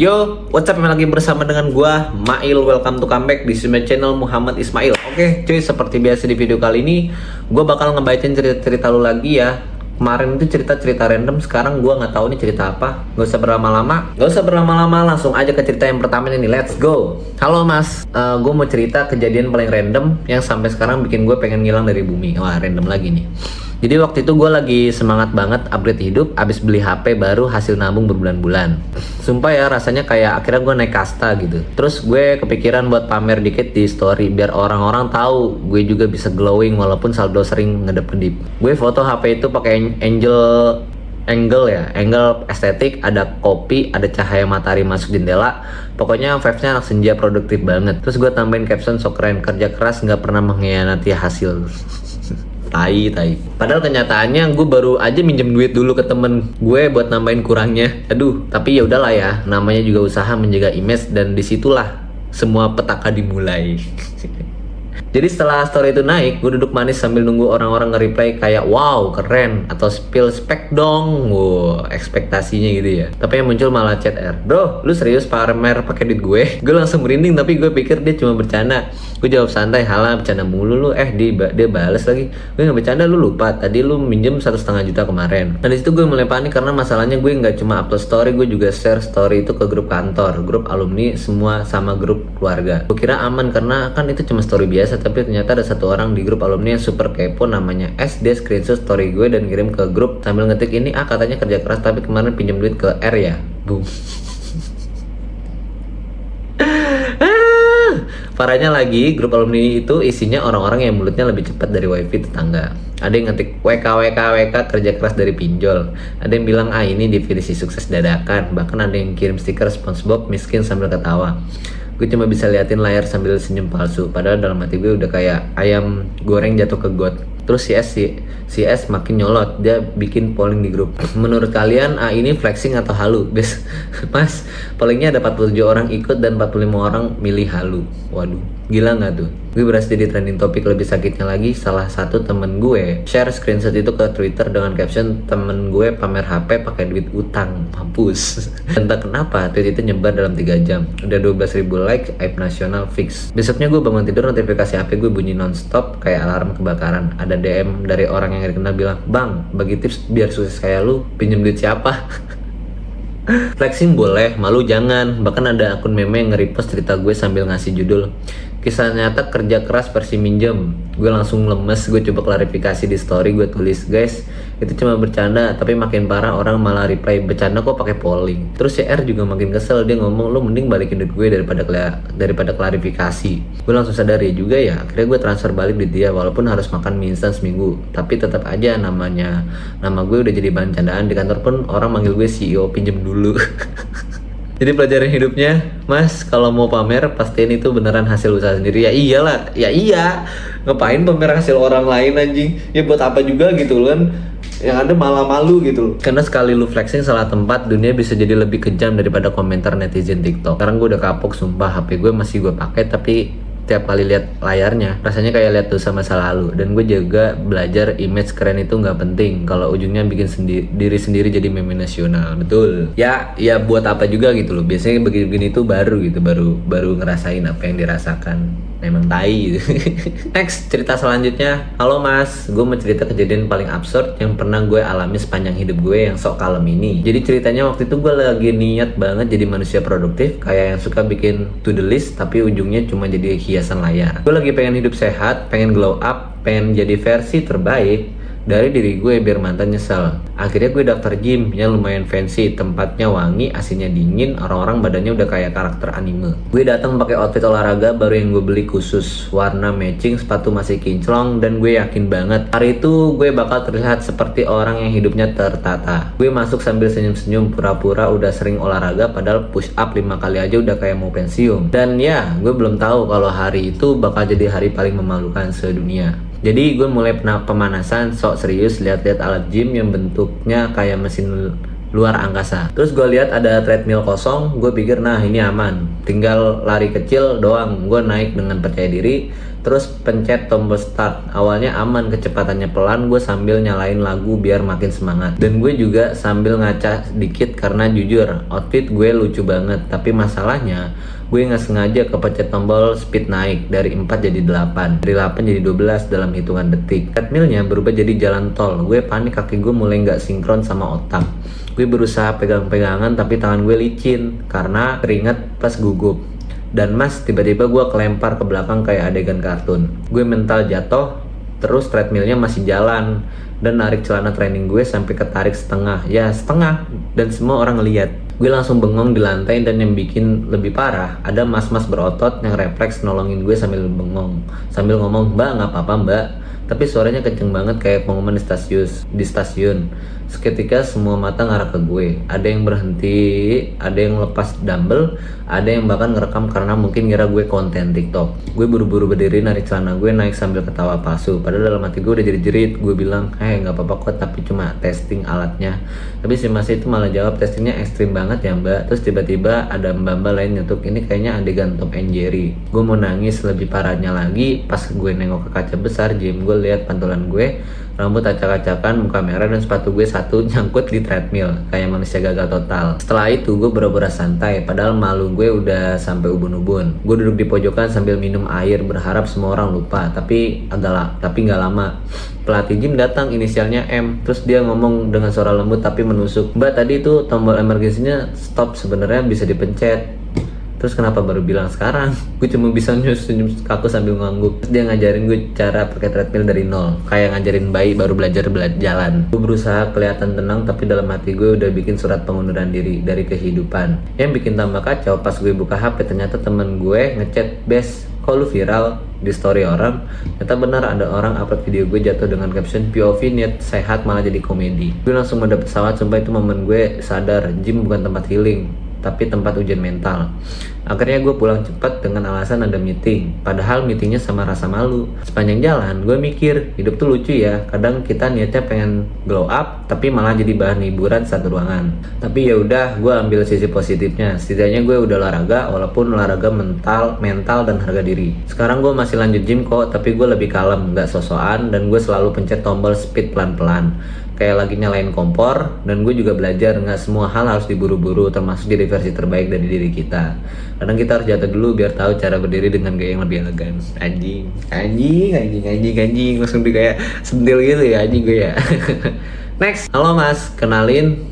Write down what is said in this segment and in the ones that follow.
Yo, what's up? Lagi bersama dengan gua Mail. Welcome to comeback di my channel Muhammad Ismail. Oke, cuy, seperti biasa di video kali ini gua bakal ngebacain cerita-cerita lu lagi ya. Kemarin itu cerita-cerita random, sekarang gua nggak tahu nih cerita apa. Gak usah berlama-lama, langsung aja ke cerita yang pertama ini. Let's go. Halo mas, gue mau cerita kejadian paling random yang sampai sekarang bikin gue pengen ngilang dari bumi. Wah, random lagi nih. Jadi waktu itu gue lagi semangat banget upgrade hidup, abis beli HP baru hasil nabung berbulan-bulan. Sumpah ya, rasanya kayak akhirnya gue naik kasta gitu. Terus gue kepikiran buat pamer dikit di story biar orang-orang tahu gue juga bisa glowing walaupun saldo sering ngedip-ngedip. Gue foto HP itu pakai angle estetik, ada kopi, ada cahaya matahari masuk jendela. Pokoknya vibes-nya anak senja produktif banget. Terus gue tambahin caption sok keren, kerja keras nggak pernah mengkhianati hasil. Tai. Padahal kenyataannya gue baru aja minjem duit dulu ke temen gue buat nambahin kurangnya. Aduh, tapi ya udahlah ya, namanya juga usaha menjaga image dan disitulah semua petaka dimulai. Jadi setelah story itu naik, gue duduk manis sambil nunggu orang-orang nge-reply kayak wow keren atau spill spek dong. Wow, ekspektasinya gitu ya. Tapi yang muncul malah chat bro, lu serius pamer pakai duit gue? Gue langsung merinding tapi gue pikir dia cuma bercanda. Gue jawab santai, halah bercanda mulu lu. Dia bales lagi, gue nggak bercanda, lu lupa tadi lu minjem 1,5 juta kemarin. Nah disitu gue mulai panik karena masalahnya gue nggak cuma upload story, gue juga share story itu ke grup kantor, grup alumni, semua sama grup keluarga. Gue kira aman karena kan itu cuma story biasa, tapi ternyata ada satu orang di grup alumni yang super kepo namanya S. Dia screenshot story gue dan kirim ke grup sambil ngetik ini katanya kerja keras tapi kemarin pinjam duit ke R ya. Boom. Parahnya lagi, grup alumni itu isinya orang-orang yang mulutnya lebih cepat dari wifi tetangga. Ada yang ngetik WK kerja keras dari pinjol. Ada yang bilang ini definisi sukses dadakan. Bahkan ada yang kirim stiker SpongeBob miskin sambil ketawa. Gue cuma bisa liatin layar sambil senyum palsu. Padahal dalam hati gue udah kayak ayam goreng jatuh ke got. Terus si S makin nyolot. Dia bikin polling di grup. Menurut kalian ini flexing atau halu? Mas, pollingnya ada 47 orang ikut dan 45 orang milih halu. Waduh, gila nggak tuh? Gue berhasil jadi trending topik. Lebih sakitnya lagi, salah satu temen gue share screenshot itu ke Twitter dengan caption temen gue pamer HP pakai duit utang. Mampus. Entah kenapa tweet itu nyebar dalam 3 jam. Udah 12.000 like, aib nasional fix. Besoknya gue bangun tidur, notifikasi HP gue bunyi nonstop kayak alarm kebakaran. Ada DM dari orang yang dikenal bilang, bang, bagi tips biar sukses kayak lu, pinjem duit siapa? Flexing boleh, malu jangan. Bahkan ada akun meme yang nge-repost cerita gue sambil ngasih judul kisah nyata kerja keras versi minjem. Gue langsung lemes, gue coba klarifikasi di story, gue tulis, guys itu cuma bercanda, tapi makin parah orang malah reply bercanda kok pakai polling. Terus CR juga makin kesel, dia ngomong lu mending balikin duit gue daripada klarifikasi. Gue langsung sadar ya juga ya, akhirnya gue transfer balik duit dia walaupun harus makan mie instan seminggu. Tapi tetap aja nama gue udah jadi bahan candaan. Di kantor pun orang manggil gue CEO pinjem dulu. Jadi pelajaran hidupnya, mas kalau mau pamer pastiin itu beneran hasil usaha sendiri. Ya iyalah, ya iya. Ngapain pamer hasil orang lain anjing? Ya buat apa juga gitu kan? Yang ada malah malu gitu. Karena sekali lu flexing salah tempat, dunia bisa jadi lebih kejam daripada komentar netizen TikTok. Sekarang gue udah kapok sumpah, HP gue masih gue pakai tapi tiap kali lihat layarnya rasanya kayak lihat dosa masa lalu. Dan gue juga belajar image keren itu nggak penting kalau ujungnya bikin diri sendiri jadi meme nasional. Betul ya buat apa juga gitu loh. Biasanya begini-begini tuh baru ngerasain apa yang dirasakan. Memang tai gitu. Next, cerita selanjutnya. Halo mas, gue mau cerita kejadian paling absurd yang pernah gue alami sepanjang hidup gue yang sok kalem ini. Jadi ceritanya waktu itu gue lagi niat banget jadi manusia produktif, kayak yang suka bikin to the list tapi ujungnya cuma jadi hiasan layar. Gue lagi pengen hidup sehat, pengen glow up, pengen jadi versi terbaik dari diri gue biar mantan nyesel. Akhirnya gue daftar gym yang lumayan fancy, tempatnya wangi, AC-nya dingin, orang-orang badannya udah kayak karakter anime. Gue datang pakai outfit olahraga baru yang gue beli khusus, warna matching, sepatu masih kinclong, dan gue yakin banget hari itu gue bakal terlihat seperti orang yang hidupnya tertata. Gue masuk sambil senyum-senyum, pura-pura udah sering olahraga padahal push up 5 kali aja udah kayak mau pensiun. Dan ya, gue belum tahu kalau hari itu bakal jadi hari paling memalukan sedunia. Jadi gue mulai pemanasan, sok serius lihat-lihat alat gym yang bentuknya kayak mesin luar angkasa. Terus gue lihat ada treadmill kosong, gue pikir nah ini aman, tinggal lari kecil doang. Gue naik dengan percaya diri, Terus pencet tombol start. Awalnya aman, kecepatannya pelan, gue sambil nyalain lagu biar makin semangat. Dan gue juga sambil ngaca dikit karena jujur outfit gue lucu banget. Tapi masalahnya gue nggak sengaja kepencet tombol speed naik dari 4 jadi 8, dari 8 jadi 12 dalam hitungan detik. Treadmillnya berubah jadi jalan tol. Gue panik, kaki gue mulai nggak sinkron sama otak. Gue berusaha pegang-pegangan tapi tangan gue licin karena keringat pas gugup. Dan mas, tiba-tiba gue kelempar ke belakang kayak adegan kartun. Gue mental jatuh, terus treadmillnya masih jalan. Dan narik celana training gue sampai ketarik setengah. Ya setengah, dan semua orang ngeliat. Gue langsung bengong di lantai, dan yang bikin lebih parah, ada mas-mas berotot yang refleks nolongin gue sambil bengong. Sambil ngomong, mbak nggak apa-apa mbak. Tapi suaranya kenceng banget kayak pengumuman di stasiun. Seketika semua mata ngarah ke gue. Ada yang berhenti, ada yang lepas dumbbell, ada yang bahkan ngerekam karena mungkin ngira gue konten TikTok. Gue buru-buru berdiri, narik celana gue naik sambil ketawa palsu. Padahal dalam hati gue udah jerit-jerit. Gue bilang, nggak apa-apa kok, tapi cuma testing alatnya. Tapi si mas itu malah jawab, testingnya ekstrim banget ya mbak. Terus tiba-tiba ada mbak-mbak lain nyetuk, ini kayaknya adegan Tom and Jerry. Gue mau nangis. Lebih parahnya lagi, pas gue nengok ke kaca besar gym, gue lihat pantulan gue, rambut acak-acakan, muka merah, dan sepatu gue satu nyangkut di treadmill kayak manusia gagal total. Setelah itu gue pura-pura santai, padahal malu gue udah sampai ubun-ubun. Gue duduk di pojokan sambil minum air, berharap semua orang lupa. Tapi nggak lama pelatih gym datang, inisialnya M. Terus dia ngomong dengan suara lembut tapi menusuk, mbak tadi itu tombol emergensinya stop, sebenarnya bisa dipencet. Terus kenapa baru bilang sekarang? Gue cuma bisa senyum kaku sambil ngangguk. Terus dia ngajarin gue cara pakai treadmill dari nol, kayak ngajarin bayi baru belajar jalan. Gue berusaha kelihatan tenang, tapi dalam hati gue udah bikin surat pengunduran diri dari kehidupan. Yang bikin tambah kacau, pas gue buka HP ternyata temen gue ngechat, "Bes, kok lu viral di story orang?" Ternyata benar, ada orang upload video gue jatuh dengan caption POV niat sehat malah jadi komedi. Gue langsung mode pesawat, sumpah itu momen gue sadar gym bukan tempat healing, tapi tempat ujian mental. Akhirnya gue pulang cepat dengan alasan ada meeting, padahal meetingnya sama rasa malu. Sepanjang jalan gue mikir, hidup tuh lucu ya, kadang kita niatnya pengen glow up tapi malah jadi bahan hiburan satu ruangan. Tapi ya udah, gue ambil sisi positifnya, setidaknya gue udah olahraga, walaupun olahraga mental dan harga diri. Sekarang gue masih lanjut gym kok, tapi gue lebih kalem, gak sosokan, dan gue selalu pencet tombol speed pelan-pelan kayak lagi nyalain kompor. Dan gue juga belajar nggak semua hal harus diburu-buru, termasuk jadi versi terbaik dari diri kita. Kadang kita harus jatuh dulu biar tahu cara berdiri dengan gaya yang lebih elegan. Anjing langsung di kayak sentil gitu ya anjing gue ya. Next, halo mas, kenalin,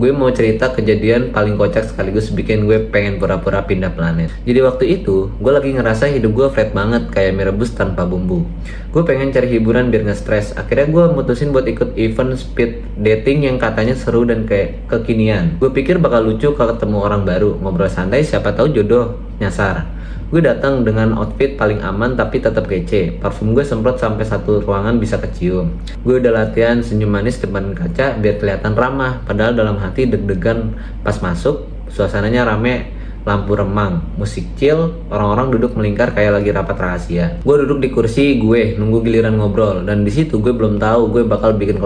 gue mau cerita kejadian paling kocak sekaligus bikin gue pengen pura-pura pindah planet. Jadi waktu itu, gue lagi ngerasa hidup gue flat banget kayak mie rebus tanpa bumbu. Gue pengen cari hiburan biar gak stres. Akhirnya gue mutusin buat ikut event speed dating yang katanya seru dan kayak kekinian. Gue pikir bakal lucu kalau ketemu orang baru, ngobrol santai, siapa tahu jodoh nyasar. Gue datang dengan outfit paling aman tapi tetap kece. Parfum gue semprot sampai satu ruangan bisa kecium. Gue udah latihan senyum manis depan kaca biar kelihatan ramah. Padahal dalam hati deg-degan pas masuk. Suasananya rame, lampu remang, musik chill, orang-orang duduk melingkar kayak lagi rapat rahasia. Gue duduk di kursi gue, nunggu giliran ngobrol. Dan di situ gue belum tahu gue bakal bikin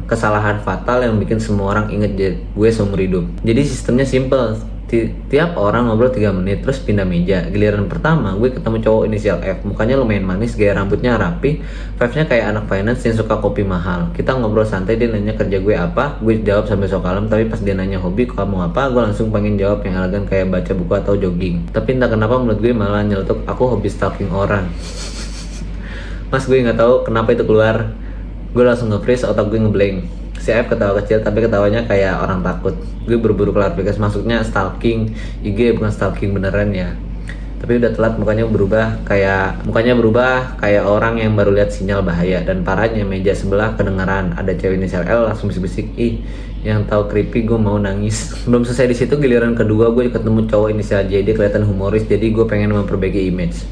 kesalahan fatal yang bikin semua orang inget gue seumur hidup. Jadi sistemnya simple. Tiap orang ngobrol 3 menit terus pindah meja. Giliran pertama gue ketemu cowok inisial F, mukanya lumayan manis, gaya rambutnya rapi, vibe-nya kayak anak finance yang suka kopi mahal. Kita ngobrol santai, dia nanya kerja gue apa, gue jawab sambil sok kalem. Tapi pas dia nanya hobi kamu apa, gue langsung pengen jawab yang elegan kayak baca buku atau jogging. Tapi entah kenapa menurut gue malah nyeletuk, aku hobi stalking orang. Mas, gue nggak tahu kenapa itu keluar. Gue langsung nge-freeze, otak gue ngeblank. Si F ketawa kecil tapi ketawanya kayak orang takut. Gue buru-buru klarifikasi, maksudnya stalking IG bukan stalking beneran ya. Tapi udah telat, mukanya berubah kayak orang yang baru lihat sinyal bahaya. Dan parahnya meja sebelah kedengaran ada cewek inisial L langsung bisik-bisik, ih yang tahu creepy, gue mau nangis. Belum selesai di situ, giliran kedua gue ketemu cowok inisial J. Dia kelihatan humoris, jadi gue pengen memperbaiki image.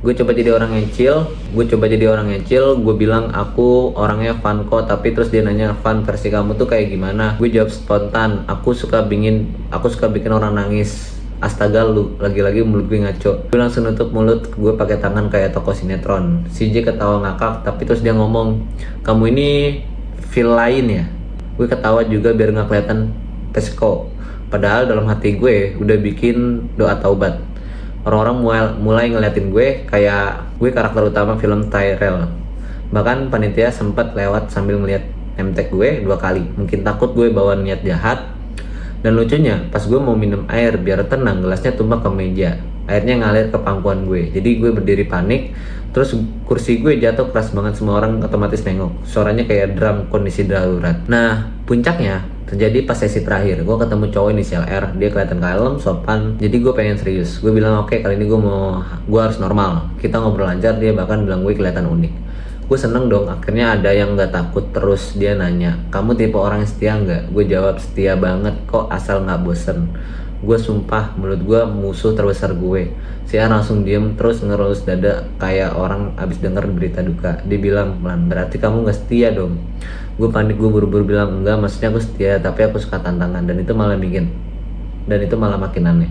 Gue coba jadi orang yang chill, gue bilang aku orangnya fun kok. Tapi terus dia nanya, fun versi kamu tuh kayak gimana? Gue jawab spontan, aku suka bikin orang nangis. Astaga lu, lagi-lagi mulut gue ngaco. Gue langsung nutup mulut gue pakai tangan kayak tokoh sinetron. Si J ketawa ngakak, tapi terus dia ngomong, kamu ini feel lain ya? Gue ketawa juga biar gak kelihatan pesko. Padahal dalam hati gue udah bikin doa taubat. Orang-orang mulai ngeliatin gue kayak gue karakter utama film Tyrell. Bahkan panitia sempat lewat sambil ngeliat name-tag gue 2 kali. Mungkin takut gue bawa niat jahat. Dan lucunya, pas gue mau minum air biar tenang, gelasnya tumpah ke meja. Airnya ngalir ke pangkuan gue. Jadi gue berdiri panik. Terus kursi gue jatuh keras banget, semua orang otomatis nengok. Suaranya kayak drum kondisi darurat. Nah, puncaknya terjadi pas sesi terakhir. Gue ketemu cowok inisial R. Dia kelihatan kalem, sopan. Jadi gue pengen serius. Gue bilang oke, kali ini gue harus normal. Kita ngobrol lancar. Dia bahkan bilang gue kelihatan unik. Gue seneng dong, akhirnya ada yang gak takut. Terus dia nanya, kamu tipe orang yang setia nggak? Gue jawab, setia banget kok, asal nggak bosen. Gue sumpah, menurut gue musuh terbesar gue. Si A langsung diem terus ngerus dada kayak orang abis denger berita duka. Dia bilang, berarti kamu gak setia dong. Gue panik, gue buru-buru bilang, enggak, maksudnya aku setia, tapi aku suka tantangan. Dan itu malah makin aneh.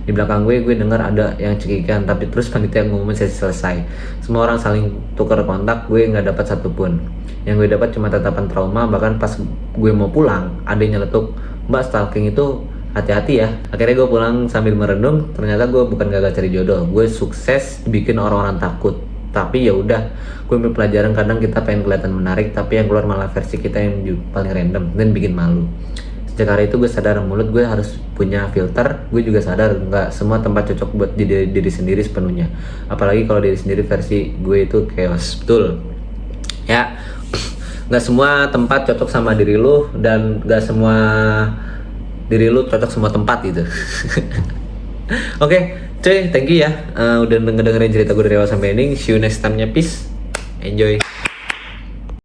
Di belakang gue dengar ada yang cekikan, tapi terus panitia ngumumin sesi selesai. Semua orang saling tukar kontak, gue nggak dapat satupun. Yang gue dapat cuma tatapan trauma. Bahkan pas gue mau pulang, ada yang nyeletuk, mbak, stalking itu hati-hati ya. Akhirnya gue pulang sambil merenung. Ternyata gue bukan gagal cari jodoh, gue sukses bikin orang-orang takut. Tapi ya udah, gue ambil pelajaran. Kadang kita pengen kelihatan menarik, tapi yang keluar malah versi kita yang paling random dan bikin malu. Sejak hari itu gue sadar mulut gue harus punya filter. Gue juga sadar nggak semua tempat cocok buat diri sendiri sepenuhnya. Apalagi kalau diri sendiri versi gue itu chaos. Betul ya, nggak semua tempat cocok sama diri lu, dan nggak semua diri lu cocok semua tempat gitu. Oke, cuy, thank you ya udah ngedengerin cerita gue dari awal sampai ending. See you next time nya, peace, enjoy.